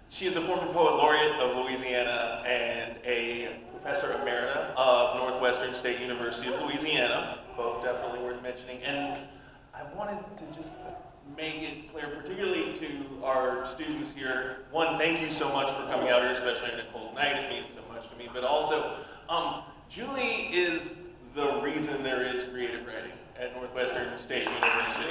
She is a former Poet Laureate of Louisiana and a Professor Emerita of Northwestern State University of Louisiana, both definitely worth mentioning. And I wanted to just make it clear, particularly to our students here, one, thank you so much for coming out here, especially on a cold night. It means so much to me. But also, Julie is the reason there is creative writing at Northwestern State University.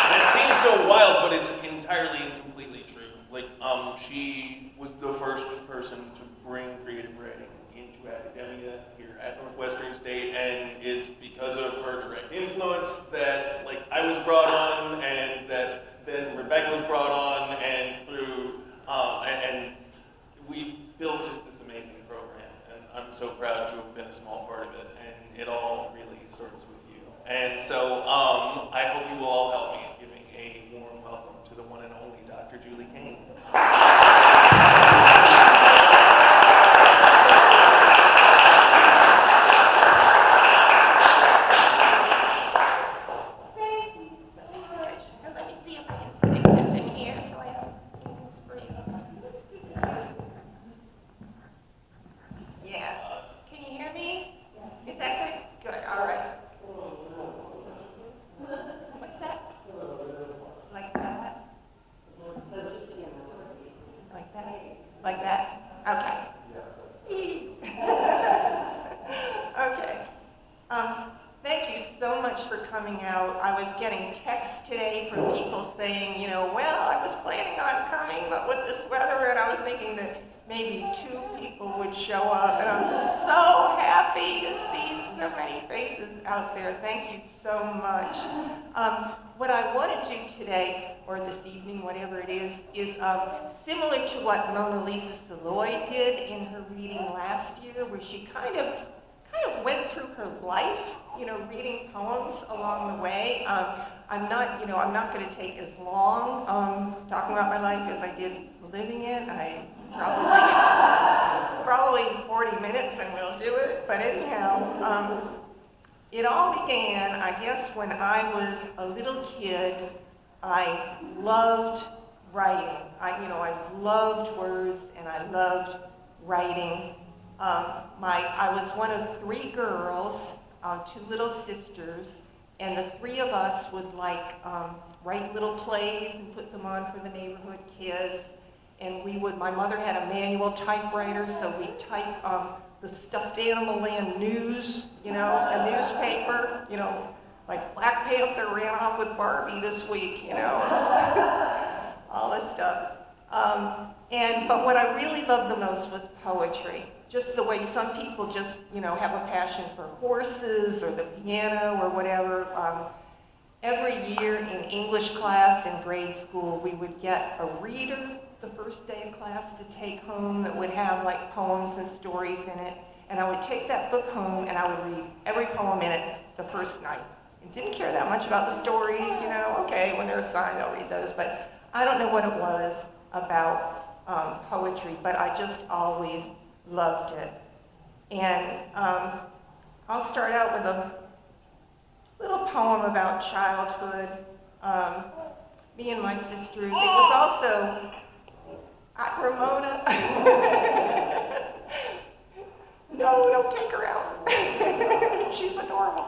It seems so wild, but it's entirely and completely true. Like, she was the first person to bring creative writing into academia here at Northwestern State, and it's because of her direct influence that, like, I was brought on, and that then Rebecca was brought on, and through, and we built just this amazing program, and I'm so proud to have been a small part of it, and it all really starts with you. And so, I hope you will all help me in giving a warm welcome to the one and only Dr. Julie Kane. Like that? Okay. Okay. Thank you so much for coming out. I was getting texts today from people saying, well, I was planning on coming, but with this weather, and I was thinking that maybe 2 people would show up, and I'm so happy to see so many faces out there. Thank you so much. What I want to do today, or this evening, whatever it is similar to what Mona Lisa Saloy did in her reading last year, where she kind of went through her life, reading poems along the way. I'm not going to take as long talking about my life as I did living it. I probably 40 minutes and we'll do it. But anyhow, it all began, I guess, when I was a little kid. I loved writing. I loved words and I loved writing. I was one of 3 girls, 2 little sisters, and the 3 of us would write little plays and put them on for the neighborhood kids. And my mother had a manual typewriter, so we'd type the Stuffed Animal Land News, a newspaper, like Black Panther ran off with Barbie this week, all this stuff. But what I really loved the most was poetry. Just the way some people just, have a passion for horses or the piano or whatever. Every year in English class in grade school, we would get a reader the first day of class to take home that would have poems and stories in it. And I would take that book home and I would read every poem in it the first night. And didn't care that much about the stories, okay, when they're assigned, I'll read those. But I don't know what it was about poetry, but I just always loved it. And I'll start out with a little poem about childhood. Me and my sisters. It was also Ramona. No, don't take her out. She's adorable.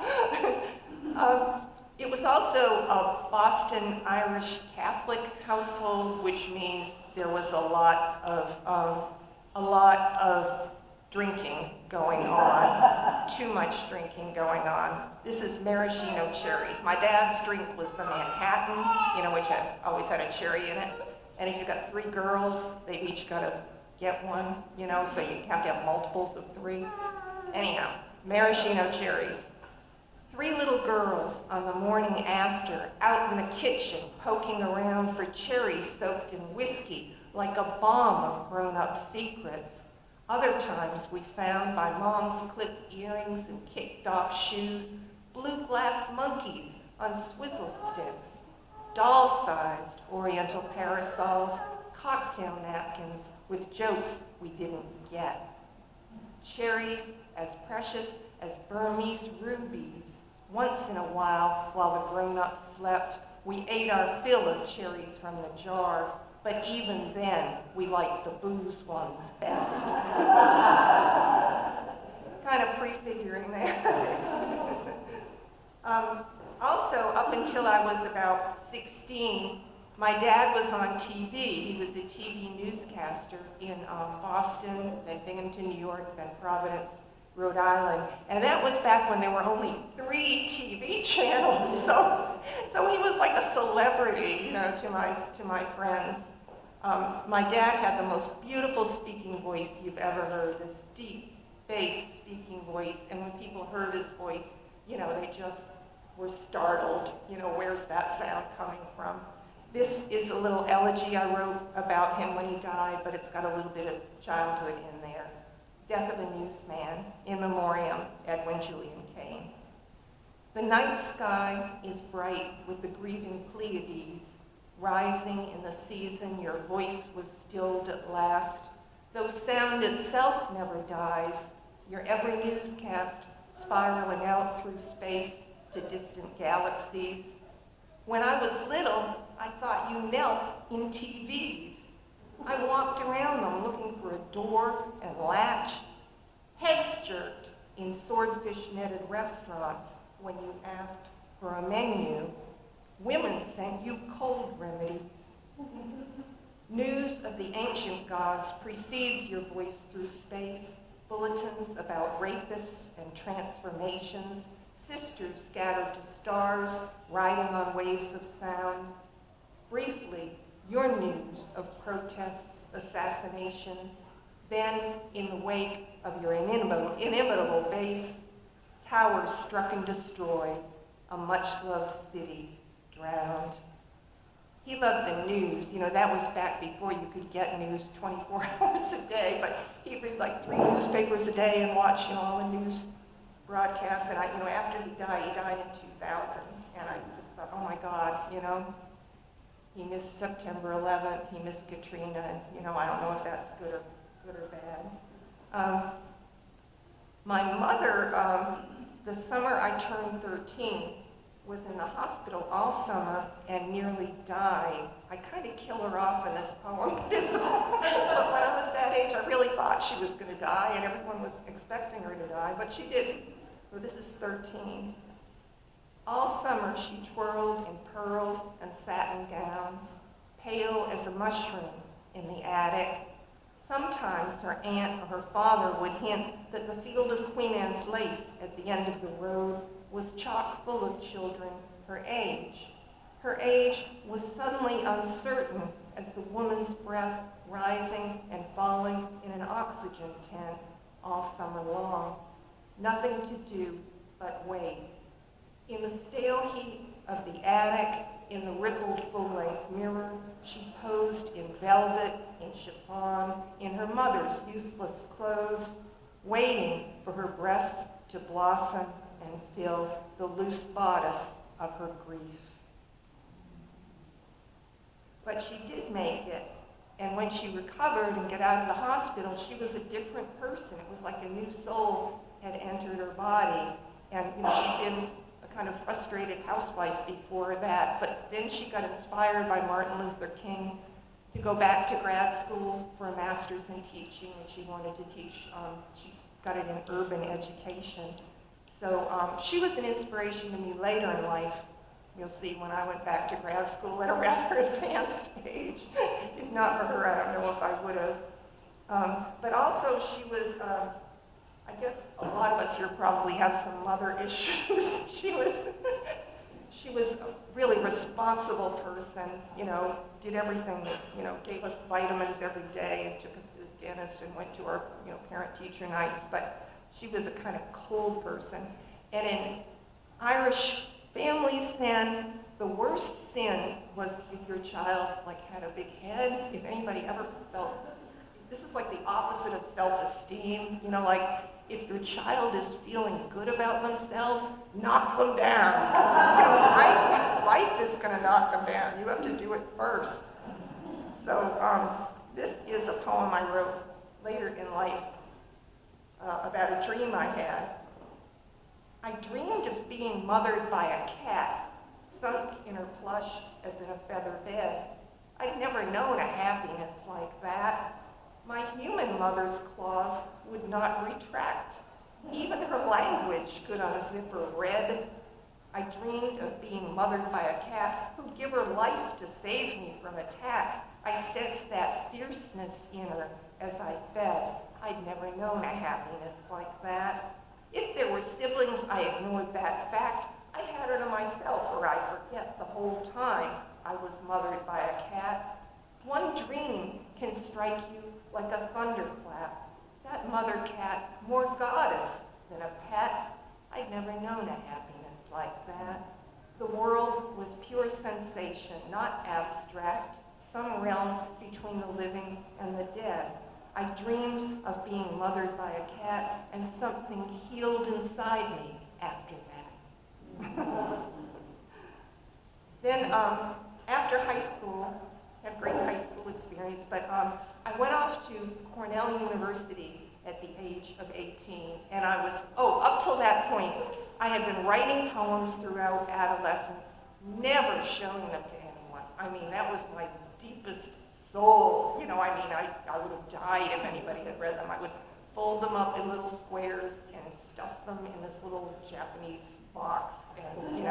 It was also a Boston Irish Catholic household, which means there was a lot of drinking going on, too much drinking going on. This is maraschino cherries. My dad's drink was the Manhattan, which always had a cherry in it. And if you've got 3 girls, they've each got to get one, so you have to have multiples of 3. Anyhow, maraschino cherries. 3 little girls on the morning after, out in the kitchen, poking around for cherries soaked in whiskey, like a bomb of grown-up secrets. Other times we found by Mom's clipped earrings and kicked-off shoes, blue glass monkeys on swizzle sticks, doll-sized oriental parasols, cocktail napkins with jokes we didn't get. Cherries as precious as Burmese rubies. Once in a while the grown-ups slept, we ate our fill of cherries from the jar, but even then, we liked the booze ones best. Kind of prefiguring there. Also, up until I was about 16, my dad was on TV. He was a TV newscaster in Boston, then Binghamton, New York, then Providence, Rhode Island. And that was back when there were only 3 TV channels. So he was like a celebrity, you know, to my friends. My dad had the most beautiful speaking voice you've ever heard, this deep bass speaking voice. And when people heard his voice, you know, they just were startled. You know, where's that sound coming from? This is a little elegy I wrote about him when he died, but it's got a little bit of childhood in there. Death of a Newsman, in memoriam, Edwin Julian Kane. The night sky is bright with the grieving Pleiades, rising in the season your voice was stilled at last. Though sound itself never dies, your every newscast spiraling out through space to distant galaxies. When I was little, I thought you knelt in TVs. I walked around them looking for a door and latch. Heads jerked in swordfish-netted restaurants when you asked for a menu. Women sent you cold remedies. News of the ancient gods precedes your voice through space. Bulletins about rapists and transformations. Sisters scattered to stars, riding on waves of sound. Briefly, your news of protests, assassinations. Then, in the wake of your inimitable base, towers struck and destroyed, a much-loved city drowned. He loved the news. You know, that was back before you could get news 24 hours a day, but he'd read like 3 newspapers a day and watch, you know, all the news broadcasts. And I, you know, after he died in 2000, and I just thought, oh my God, you know, he missed September 11th, he missed Katrina, and, you know, I don't know if that's good or bad. My mother, the summer I turned 13, was in the hospital all summer and nearly died. I kind of kill her off in this poem, but when I was that age, I really thought she was going to die, and everyone was expecting her to die, but she didn't. So this is 13. All summer she twirled in pearls and satin gowns, pale as a mushroom in the attic. Sometimes her aunt or her father would hint that the field of Queen Anne's lace at the end of the road was chock full of children her age. Her age was suddenly uncertain as the woman's breath rising and falling in an oxygen tent all summer long. Nothing to do but wait. In the stale heat of the attic, in the rippled full-length mirror, she posed in velvet, in chiffon, in her mother's useless clothes, waiting for her breasts to blossom and fill the loose bodice of her grief. But she did make it, and when she recovered and got out of the hospital, she was a different person. It was like a new soul had entered her body, and you know, she'd been a kind of frustrated housewife before that, but then she got inspired by Martin Luther King to go back to grad school for a master's in teaching, and she wanted to teach, she got it in urban education. So she was an inspiration to me later in life. You'll see when I went back to grad school at a rather advanced age. If not for her, I don't know if I would have. But also she was, I guess a lot of us here probably have some mother issues. She was a really responsible person, you know, did everything, you know, gave us vitamins every day and took us to the dentist and went to our, you know, parent-teacher nights. But she was a kind of cold person. And in Irish families then, the worst sin was if your child like had a big head. If anybody ever felt, this is like the opposite of self-esteem, you know, like if your child is feeling good about themselves, knock them down. Because, you know, life is going to knock them down. You have to do it first. So this is a poem I wrote later in life about a dream I had. I dreamed of being mothered by a cat, sunk in her plush as in a feather bed. I'd never known a happiness like that. My human mother's claws would not retract. Even her language could unzip or read. I dreamed of being mothered by a cat who'd give her life to save me from attack. I sensed that fierceness in her as I fed. I'd never known a happiness like that. If there were siblings, I ignored that fact. I had her to myself, or I forget the whole time I was mothered by a cat. One dream can strike you like a thunderclap. That mother cat, more goddess than a pet. I'd never known a happiness like that. The world was pure sensation, not abstract, some realm between the living and the dead. I dreamed of being mothered by a cat, and something healed inside me after that. Then, after high school, had great high school experience, but I went off to Cornell University at the age of 18, and I was, up till that point, I had been writing poems throughout adolescence, never showing them to anyone. I mean, that was my deepest soul. I would have died if anybody had read them. I would fold them up in little squares and stuff them in this little Japanese box, and,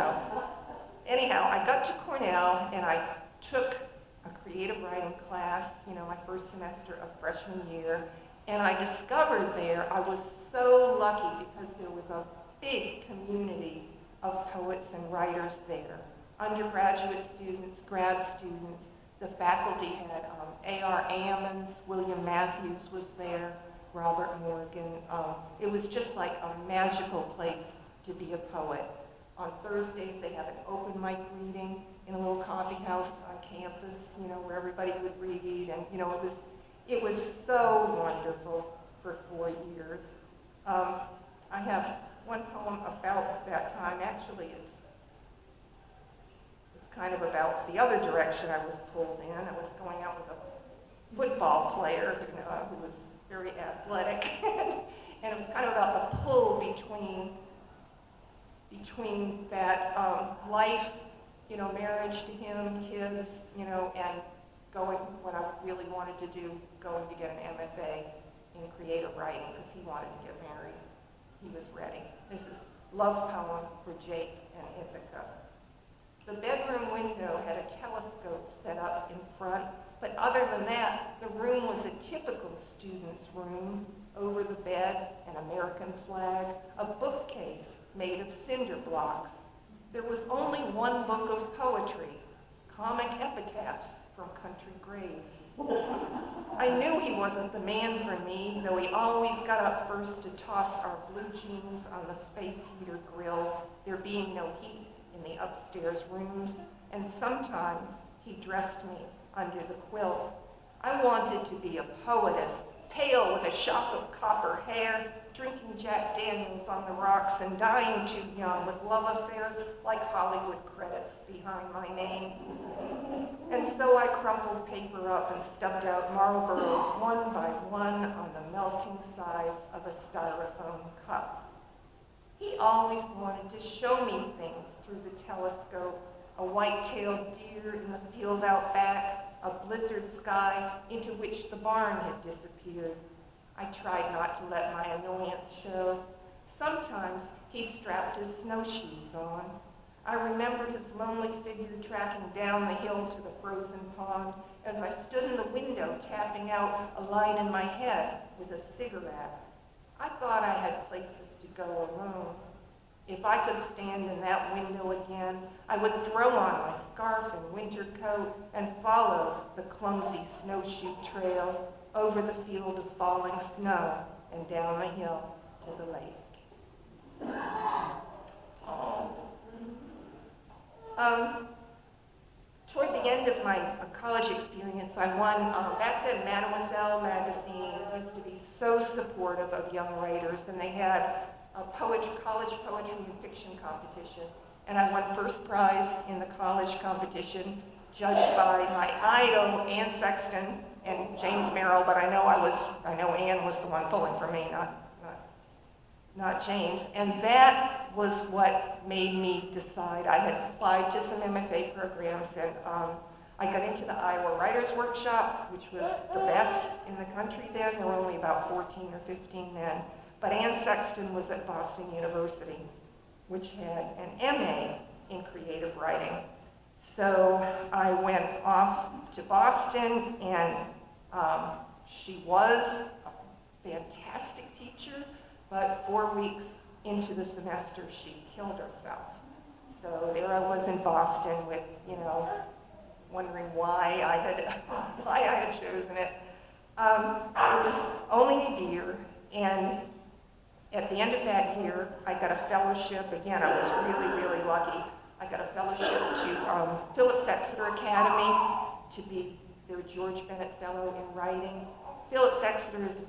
Anyhow, I got to Cornell, and I took a creative writing class, my first semester of freshman year, and I discovered there, I was so lucky because there was a big community of poets and writers there. Undergraduate students, grad students, the faculty had A.R. Ammons, William Matthews was there, Robert Morgan. It was just like a magical place to be a poet. On Thursdays, they had an open mic reading in a little coffee house on campus, where everybody would read, and, it was so wonderful for 4 years. I have one poem about that time. Actually, it's kind of about the other direction I was pulled in. I was going out with a football player who was very athletic, and it was kind of about the pull between that life, marriage to him, kids, and going, what I really wanted to do, going to get an MFA in creative writing because he wanted to get married. He was ready. This is love poem for Jake and Ithaca. The bedroom window had a telescope set up in front, but other than that, the room was a typical student's room. Over the bed, an American flag, a bookcase made of cinder blocks. There was only one book of poetry, comic epitaphs from country graves. I knew he wasn't the man for me, though he always got up first to toss our blue jeans on the space heater grill, there being no heat in the upstairs rooms, and sometimes he dressed me under the quilt. I wanted to be a poetess, pale with a shock of copper hair, drinking Jack Daniels on the rocks and dying too young with love affairs like Hollywood credits behind my name. And so I crumpled paper up and stubbed out Marlboros one by one on the melting sides of a styrofoam cup. He always wanted to show me things through the telescope, a white-tailed deer in the field out back, a blizzard sky into which the barn had disappeared. I tried not to let my annoyance show. Sometimes he strapped his snowshoes on. I remembered his lonely figure tracking down the hill to the frozen pond as I stood in the window tapping out a line in my head with a cigarette. I thought I had places to go alone. If I could stand in that window again, I would throw on my scarf and winter coat and follow the clumsy snowshoe trail over the field of falling snow and down the hill to the lake. Toward the end of my college experience, I won, back then Mademoiselle magazine used to be so supportive of young writers, and they had a college poetry and fiction competition, and I won first prize in the college competition, judged by my idol, Anne Sexton and James Merrill, but I know Anne was the one pulling for me, not James. And that was what made me decide. I had applied to some MFA programs, and I got into the Iowa Writers Workshop, which was the best in the country then. There were only about 14 or 15 then. But Ann Sexton was at Boston University, which had an MA in creative writing. So I went off to Boston, and she was a fantastic teacher, but 4 weeks into the semester, she killed herself. So there I was in Boston with, wondering why I had chosen it. It was only a year, and at the end of that year, I got a fellowship. Again, I was really, really lucky. I got a fellowship to Phillips Exeter Academy to be their George Bennett Fellow in Writing. Phillips Exeter is,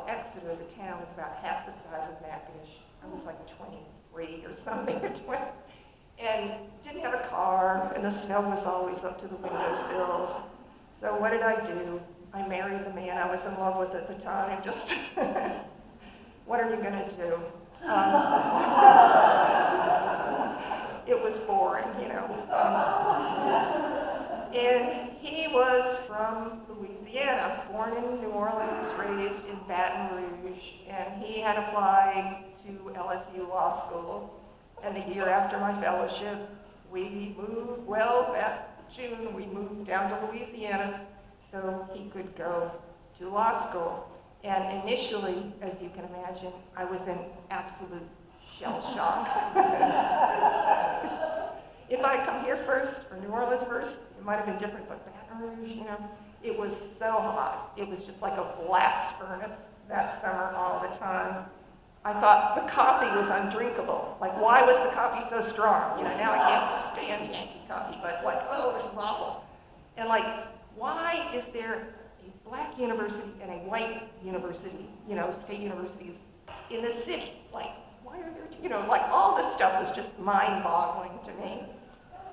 Exeter, the town, is about half the size of Natchitoches. I was like 23 or something, and didn't have a car, and the snow was always up to the windowsills. So what did I do? I married the man I was in love with at the time. Just, what are you going to do? It was boring, and he was from Louisiana, born in New Orleans, raised in Baton Rouge, and he had applied to LSU Law School. And the year after my fellowship, we moved, that June, we moved down to Louisiana so he could go to law school. And initially, as you can imagine, I was in absolute shell shock. If I'd come here first, or New Orleans first, it might have been different, but Baton Rouge, it was so hot. It was just like a blast furnace that summer all the time. I thought the coffee was undrinkable. Like, why was the coffee so strong? Now I can't stand Yankee coffee, but this is awful. And why is there a black university and a white university, state universities in the city? Why are there, all this stuff was just mind-boggling to me.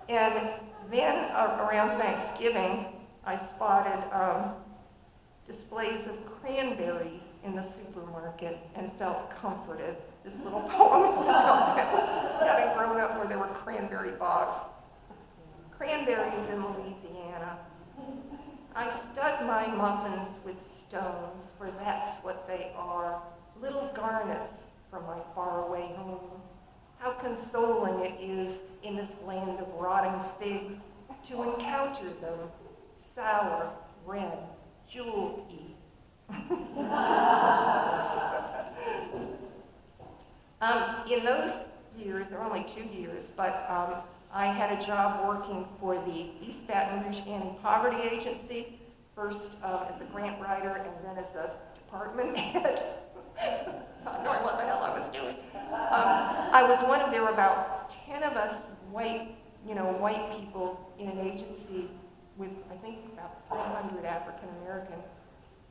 And then around Thanksgiving, I spotted displays of cranberries in the supermarket and felt comforted. This little poem is about having grown up where there were cranberry bogs. Cranberries in Louisiana. I stud my muffins with stones, for that's what they are, little garnets from my faraway home. How consoling it is in this land of rotting figs to encounter them, sour, red, jewel-y. In those years, there were only 2 years, but I had a job working for the East Baton Rouge Anti-Poverty Agency, first as a grant writer and then as a department head, not knowing what the hell I was doing. There were about 10 of us white people in an agency with, I think, about 300 African American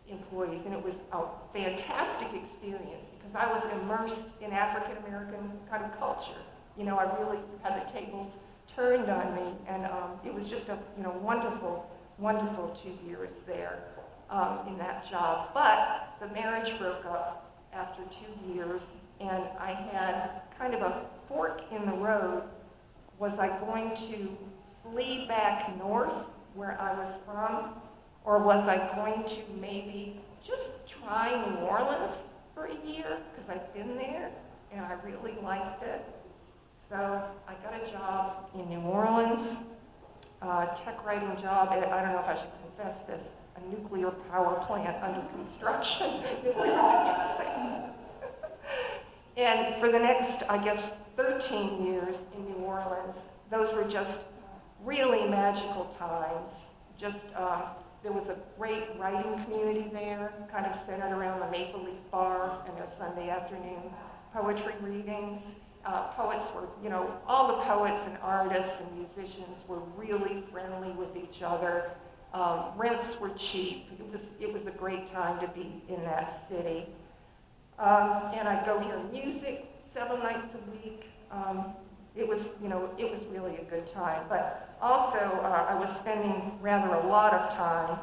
employees, and it was a fantastic experience because I was immersed in African American kind of culture. I really had the tables turned on me, and it was just a wonderful, wonderful 2 years there in that job. But the marriage broke up after 2 years, and I had kind of a fork in the road. Was I going to flee back north where I was from, or was I going to maybe just try New Orleans for a year, because I'd been there and I really liked it. So I got a job in New Orleans, tech writing job at, I don't know if I should confess this, a nuclear power plant under construction. And for the next, 13 years in New Orleans, those were just really magical times. There was a great writing community there, kind of centered around the Maple Leaf Bar and their Sunday afternoon poetry readings. Poets were, all the poets and artists and musicians were really friendly with each other. Rents were cheap. It was a great time to be in that city. And I'd go hear music 7 nights a week. It was really a good time. But also, I was spending rather a lot of time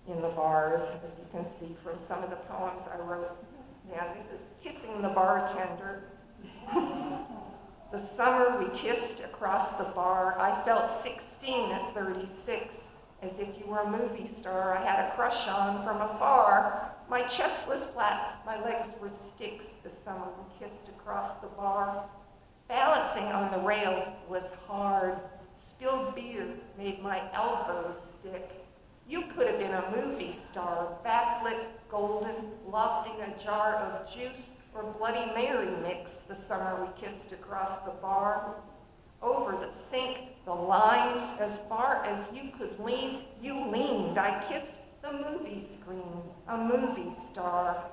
in the bars, as you can see from some of the poems I wrote. Yeah, this is kissing the bartender. The summer we kissed across the bar, I felt 16 at 36, as if you were a movie star I had a crush on from afar. My chest was flat, my legs were sticks, the summer we kissed across the bar. Balancing on the rail was hard. Spilled beer made my elbows stick. You could have been a movie star, backlit, golden, lofting a jar of juice or Bloody Mary mix the summer we kissed across the bar. Over the sink, the lines, as far as you could lean, you leaned. I kissed the movie screen, a movie star.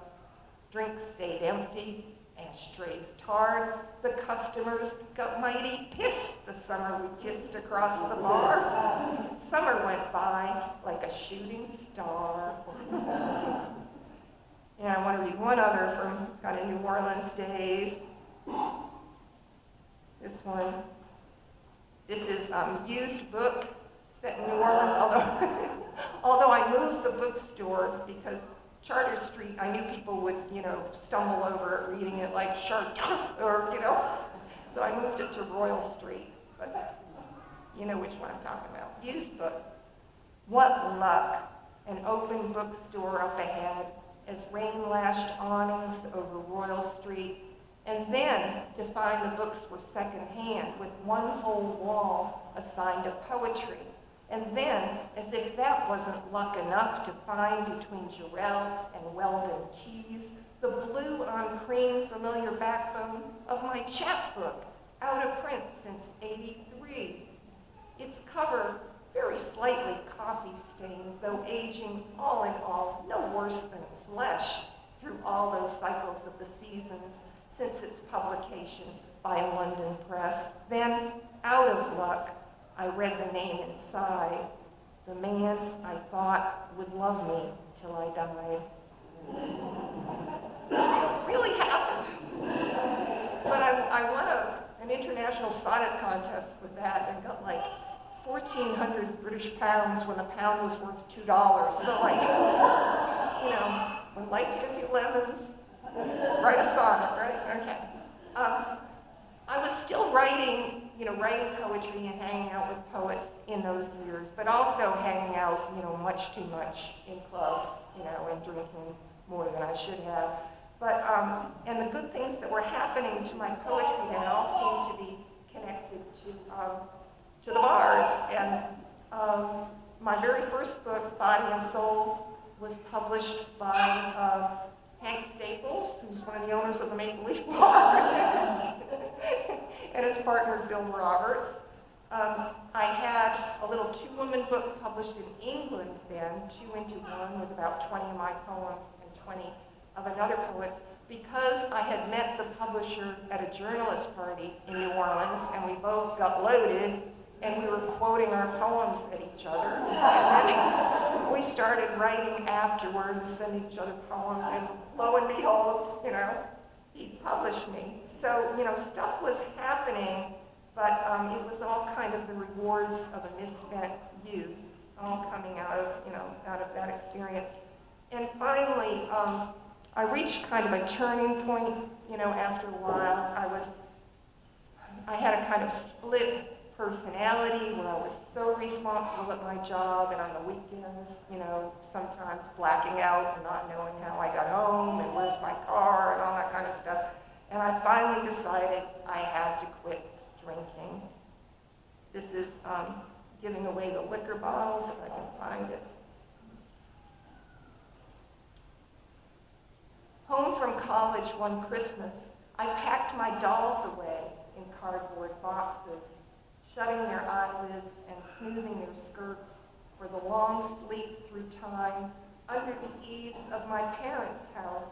Drinks stayed empty, ashtrays tarred. The customers got mighty pissed the summer we kissed across the bar. Summer went by like a shooting star. And I want to read one other from kind of New Orleans days. This one. This is used book set in New Orleans, although I moved the bookstore because Charter Street, I knew people would, stumble over it reading it like Charter, or, so I moved it to Royal Street, but you know which one I'm talking about. Used book. What luck, an open bookstore up ahead, as rain lashed awnings over Royal Street, and then to find the books were secondhand with one whole wall assigned to poetry. And then, as if that wasn't luck enough, to find between Jarrell and Weldon Keys the blue on cream familiar backbone of my chapbook, out of print since '83. Its cover very slightly coffee-stained, though aging all in all no worse than flesh through all those cycles of the seasons since its publication by a London press. Then, out of luck, I read the name inside, the man I thought would love me till I died. It really happened. But I won an international sonnet contest with that and got like 1,400 British pounds when the pound was worth $2. So when life gives you lemons, write a sonnet, right? Okay. I was still writing poetry and hanging out with poets in those years, but also hanging out, much too much in clubs, and drinking more than I should have. But, and the good things that were happening to my poetry then all seemed to be connected to the bars. And my very first book, Body and Soul, was published by Hank Staples, who's one of the owners of the Maple Leaf Bar, and his partner, Bill Roberts. I had a little two-woman book published in England then, 2 into 1, with about 20 of my poems and 20 of another poet's, because I had met the publisher at a journalist party in New Orleans, and we both got loaded, and we were quoting our poems at each other. And then we started writing afterwards, sending each other poems, and lo and behold, he published me. So, stuff was happening, but it was all kind of the rewards of a misspent youth, all coming out of that experience. And finally, I reached kind of a turning point, after a while. I had a kind of split personality where I was so responsible at my job and on the weekends, sometimes blacking out and not knowing how I got home and where's my car and all that kind of stuff. And I finally decided I had to quit drinking. This is giving away the liquor bottles, if I can find it. Home from college one Christmas, I packed my dolls away in cardboard boxes, shutting their eyelids and smoothing their skirts for the long sleep through time under the eaves of my parents' house.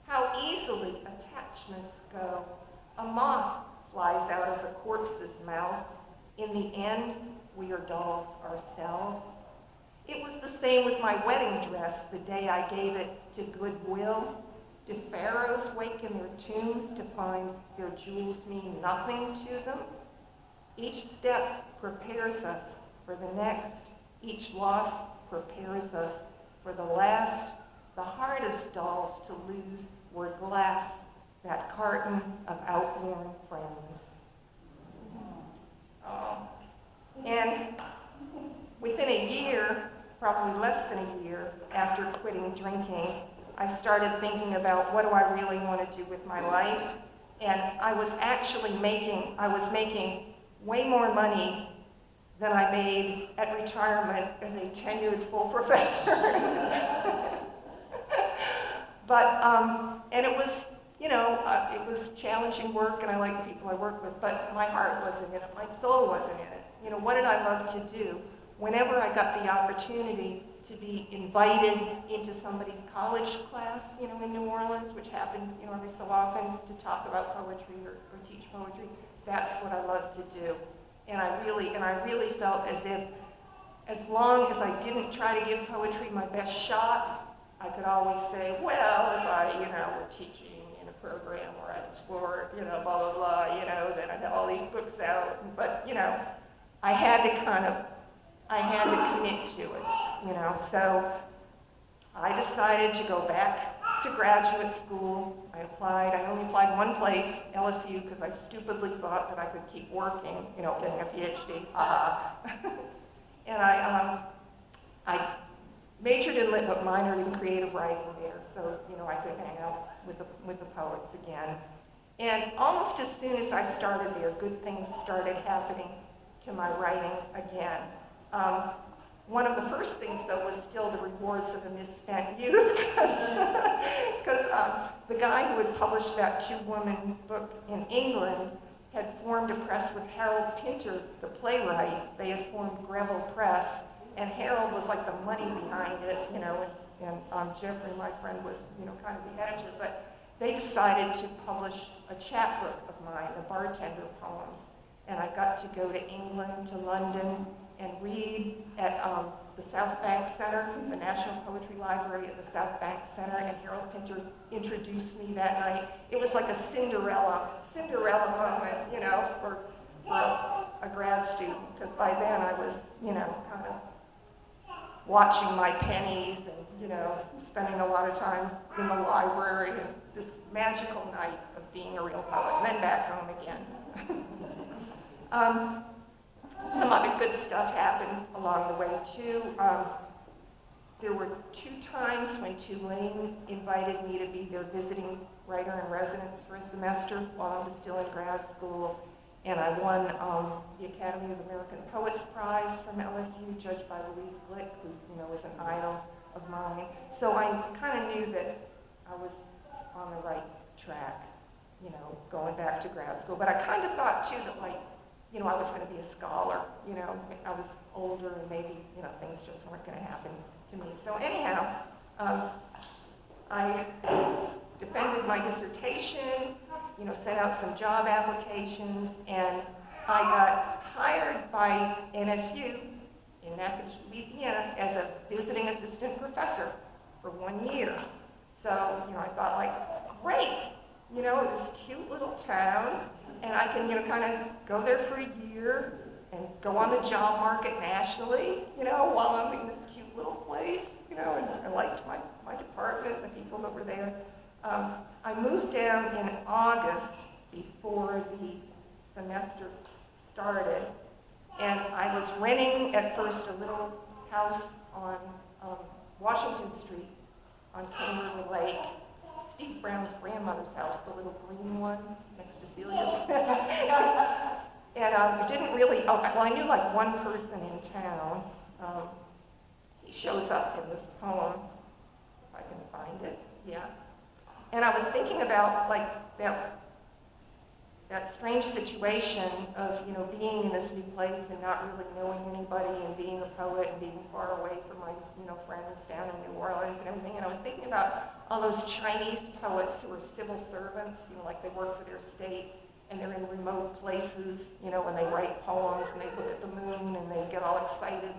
How easily attachments go. A moth flies out of a corpse's mouth. In the end, we are dolls ourselves. It was the same with my wedding dress the day I gave it to Goodwill. Do pharaohs wake in their tombs to find their jewels mean nothing to them? Each step prepares us for the next. Each loss prepares us for the last. The hardest dolls to lose were glass, that carton of outworn friends. And within a year, probably less than a year after quitting drinking, I started thinking about what do I really want to do with my life. And I was making way more money than I made at retirement as a tenured full professor. But, and it was, it was challenging work, and I like the people I work with, but my heart wasn't in it, my soul wasn't in it. What did I love to do? Whenever I got the opportunity to be invited into somebody's college class, in New Orleans, which happened, every so often, to talk about poetry or teach poetry, that's what I loved to do. And I really felt as if, as long as I didn't try to give poetry my best shot, I could always say, well, if I, were teaching in a program or at sport, blah, blah, blah, then I'd have all these books out. But, I had to commit to it, So I decided to go back to graduate school. I only applied one place, LSU, because I stupidly thought that I could keep working, getting a PhD. And I majored in lit, but minored in creative writing there, so I could hang out with the poets again. And almost as soon as I started there, good things started happening to my writing again. One of the first things, though, was still the rewards of a misspent youth, because the guy who had published that two-woman book in England had formed a press with Harold Pinter, the playwright. They had formed Greville Press, and Harold was like the money behind it, and Jeffrey, my friend, was, kind of the editor. But they decided to publish a chapbook of mine, the bartender poems, and I got to go to England, to London, and read at the South Bank Center, the National Poetry Library at the South Bank Center, and Harold Pinter introduced me that night. It was like a Cinderella moment, for a grad student, because by then I was, kind of watching my pennies and, spending a lot of time in the library, and this magical night of being a real poet, and then back home again. Some other good stuff happened along the way, too. There were 2 times when Tulane invited me to be their visiting writer-in-residence for a semester while I was still in grad school. And I won the Academy of American Poets Prize from LSU, judged by Louise Glick, who, is an idol of mine. So I kind of knew that I was on the right track, going back to grad school. But I kind of thought, too, that, I was going to be a scholar, I was older and maybe, things just weren't going to happen to me. So anyhow, I defended my dissertation, sent out some job applications, and I got hired by NSU in Natchitoches, Louisiana, as a visiting assistant professor for 1 year. So, I thought, great, this cute little town, and I can, kind of go there for a year and go on the job market nationally, while I'm in this cute little place, and I liked my department, the people that were there. I moved down in August before the semester started, and I was renting at first a little house on Washington Street on Kane River Lake, Steve Brown's grandmother's house, the little green one next to Celia's. And it didn't really, I knew one person in town. He shows up in this poem, if I can find it, yeah. And I was thinking about that strange situation of, being in this new place and not really knowing anybody and being a poet and being far away from my, friends down in New Orleans and everything. And I was thinking about all those Chinese poets who are civil servants, they work for their state and they're in remote places, and they write poems and they look at the moon and they get all excited